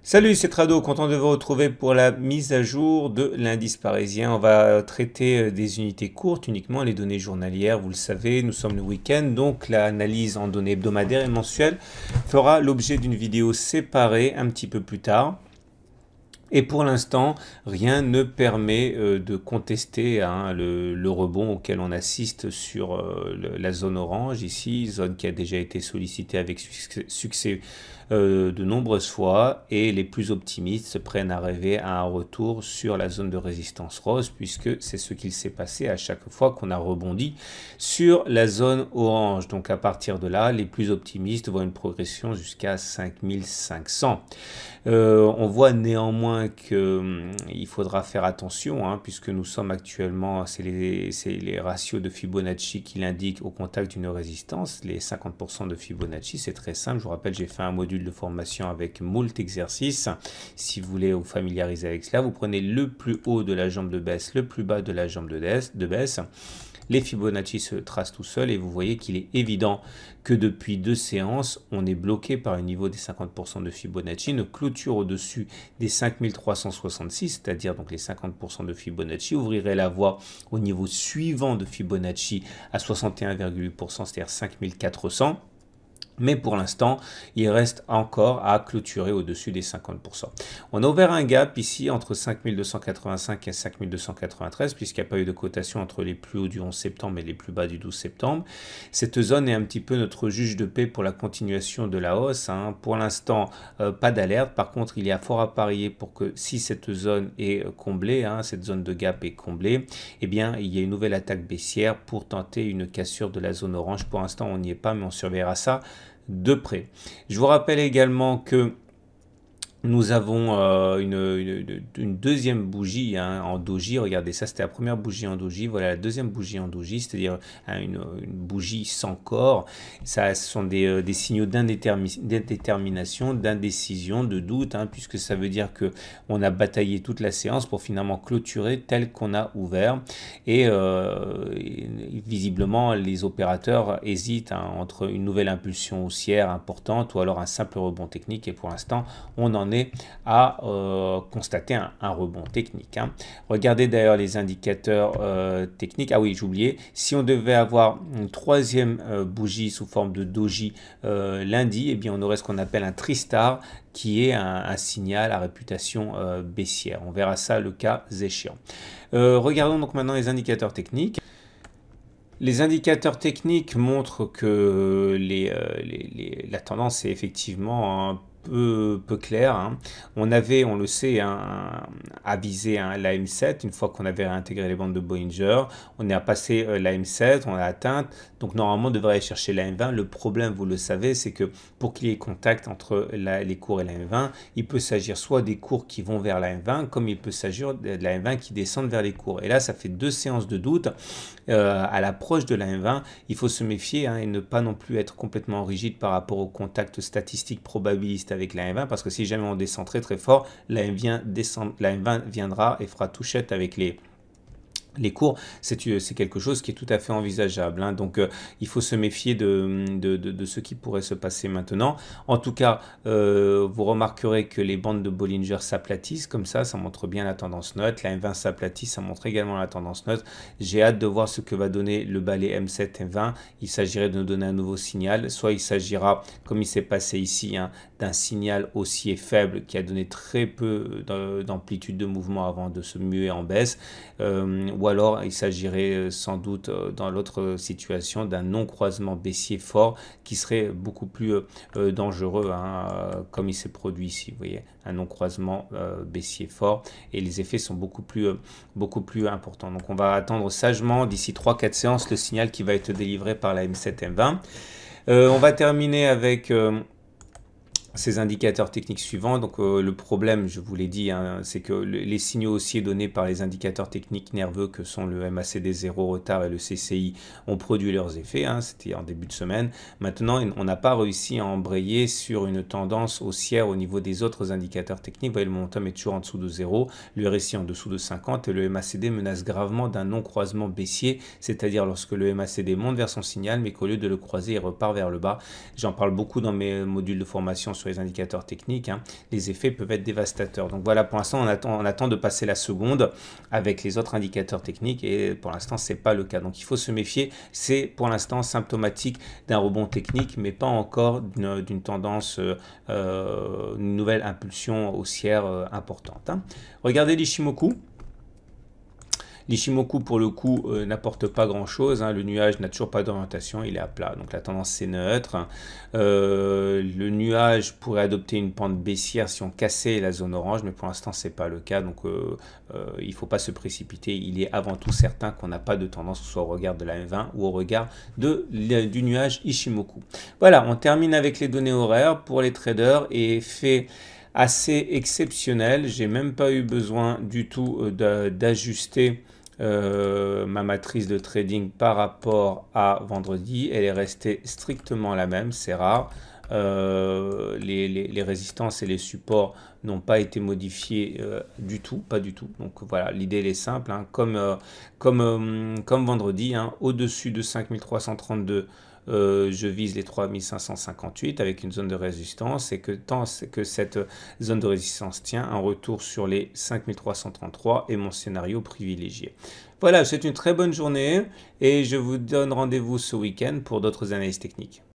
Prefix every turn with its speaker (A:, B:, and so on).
A: Salut, c'est Trado, content de vous retrouver pour la mise à jour de l'indice parisien. On va traiter des unités courtes, uniquement les données journalières. Vous le savez, nous sommes le week-end, donc l'analyse en données hebdomadaires et mensuelles fera l'objet d'une vidéo séparée un petit peu plus tard. Et pour l'instant, rien ne permet de contester le rebond auquel on assiste sur la zone orange ici, zone qui a déjà été sollicitée avec succès de nombreuses fois, et les plus optimistes se prennent à rêver à un retour sur la zone de résistance rose, puisque c'est ce qu'il s'est passé à chaque fois qu'on a rebondi sur la zone orange. Donc à partir de là, les plus optimistes voient une progression jusqu'à 5500. On voit néanmoins qu'il faudra faire attention, puisque nous sommes actuellement, c'est les ratios de Fibonacci qui l'indiquent au contact d'une résistance, les 50% de Fibonacci, c'est très simple. Je vous rappelle, j'ai fait un module de formation avec moult exercices. Si vous voulez vous familiariser avec cela, vous prenez le plus haut de la jambe de baisse, le plus bas de la jambe de baisse. Les Fibonacci se tracent tout seuls et vous voyez qu'il est évident que depuis 2 séances, on est bloqué par le niveau des 50% de Fibonacci. Une clôture au-dessus des 5366, c'est-à-dire donc les 50% de Fibonacci, ouvrirait la voie au niveau suivant de Fibonacci à 61,8%, c'est-à-dire 5400. Mais pour l'instant, il reste encore à clôturer au-dessus des 50%. On a ouvert un gap ici entre 5285 et 5293, puisqu'il n'y a pas eu de cotation entre les plus hauts du 11 septembre et les plus bas du 12 septembre. Cette zone est un petit peu notre juge de paix pour la continuation de la hausse. Pour l'instant, pas d'alerte. Par contre, il y a fort à parier pour que si cette zone est comblée, cette zone de gap est comblée, eh bien, il y a une nouvelle attaque baissière pour tenter une cassure de la zone orange. Pour l'instant, on n'y est pas, mais on surveillera ça de près. Je vous rappelle également que nous avons une deuxième bougie en doji. Regardez, ça c'était la première bougie en doji. Voilà la deuxième bougie en doji, c'est-à-dire une bougie sans corps. Ça, ce sont des signaux d'indétermination, d'indécision, de doute, puisque ça veut dire que on a bataillé toute la séance pour finalement clôturer tel qu'on a ouvert. Et visiblement, les opérateurs hésitent entre une nouvelle impulsion haussière importante ou alors un simple rebond technique. Et pour l'instant, on en est à constater un rebond technique. Regardez d'ailleurs les indicateurs techniques. Ah oui, j'oubliais, si on devait avoir une troisième bougie sous forme de doji lundi, eh bien on aurait ce qu'on appelle un tristar, qui est un signal à réputation baissière. On verra ça le cas échéant. Regardons donc maintenant les indicateurs techniques. Les indicateurs techniques montrent que la tendance est effectivement peu clair. On le sait, avisé la M7 une fois qu'on avait réintégré les bandes de Bollinger. On est passé la M7, on l'a atteinte. Donc normalement, on devrait aller chercher la M20. Le problème, vous le savez, c'est que pour qu'il y ait contact entre les cours et la M20, il peut s'agir soit des cours qui vont vers la M20, comme il peut s'agir de la M20 qui descendent vers les cours. Et là, ça fait 2 séances de doute. À l'approche de la M20, il faut se méfier et ne pas non plus être complètement rigide par rapport au contact statistique probabiliste avec la M20, parce que si jamais on descend très fort, la M20 viendra et fera touchette avec les cours. C'est quelque chose qui est tout à fait envisageable. Donc, il faut se méfier de ce qui pourrait se passer maintenant. En tout cas, vous remarquerez que les bandes de Bollinger s'aplatissent comme ça montre bien la tendance neutre. La M20 s'aplatit, ça montre également la tendance neutre. J'ai hâte de voir ce que va donner le balai M7 M20. Il s'agirait de nous donner un nouveau signal. Soit il s'agira, comme il s'est passé ici, d'un signal haussier faible qui a donné très peu d'amplitude de mouvement avant de se muer en baisse, ou alors il s'agirait sans doute dans l'autre situation d'un non-croisement baissier fort qui serait beaucoup plus dangereux, comme il s'est produit ici. Vous voyez, un non-croisement baissier fort, et les effets sont beaucoup plus importants. Donc on va attendre sagement d'ici 3-4 séances le signal qui va être délivré par la M7 M20. On va terminer avec ces indicateurs techniques suivants. Donc le problème, je vous l'ai dit, c'est que les signaux haussiers donnés par les indicateurs techniques nerveux que sont le MACD 0 retard et le CCI ont produit leurs effets. C'était en début de semaine. Maintenant, on n'a pas réussi à embrayer sur une tendance haussière au niveau des autres indicateurs techniques. Vous voyez, le momentum est toujours en dessous de 0, le RSI en dessous de 50 et le MACD menace gravement d'un non-croisement baissier, c'est-à-dire lorsque le MACD monte vers son signal mais qu'au lieu de le croiser, il repart vers le bas. J'en parle beaucoup dans mes modules de formation sur sur les indicateurs techniques, hein, les effets peuvent être dévastateurs. Donc voilà, pour l'instant, on attend de passer la seconde avec les autres indicateurs techniques et pour l'instant, ce n'est pas le cas. Donc il faut se méfier. C'est pour l'instant symptomatique d'un rebond technique, mais pas encore d'une tendance, une nouvelle impulsion haussière importante, hein. Regardez l'Ichimoku. L'Ichimoku, pour le coup, n'apporte pas grand-chose, hein. Le nuage n'a toujours pas d'orientation, il est à plat. Donc la tendance, c'est neutre. Le nuage pourrait adopter une pente baissière si on cassait la zone orange, mais pour l'instant, ce n'est pas le cas. Donc il ne faut pas se précipiter. Il est avant tout certain qu'on n'a pas de tendance, soit au regard de la M20 ou au regard du nuage Ichimoku. Voilà, on termine avec les données horaires pour les traders et fait assez exceptionnel. J'ai même pas eu besoin du tout d'ajuster ma matrice de trading par rapport à vendredi. Elle est restée strictement la même, c'est rare. Les résistances et les supports n'ont pas été modifiés du tout, pas du tout. Donc voilà, l'idée elle est simple, hein. Comme vendredi, hein, au-dessus de 5332, je vise les 3558 avec une zone de résistance et que tant que cette zone de résistance tient, un retour sur les 5333 est mon scénario privilégié. Voilà, c'est une très bonne journée et je vous donne rendez-vous ce week-end pour d'autres analyses techniques.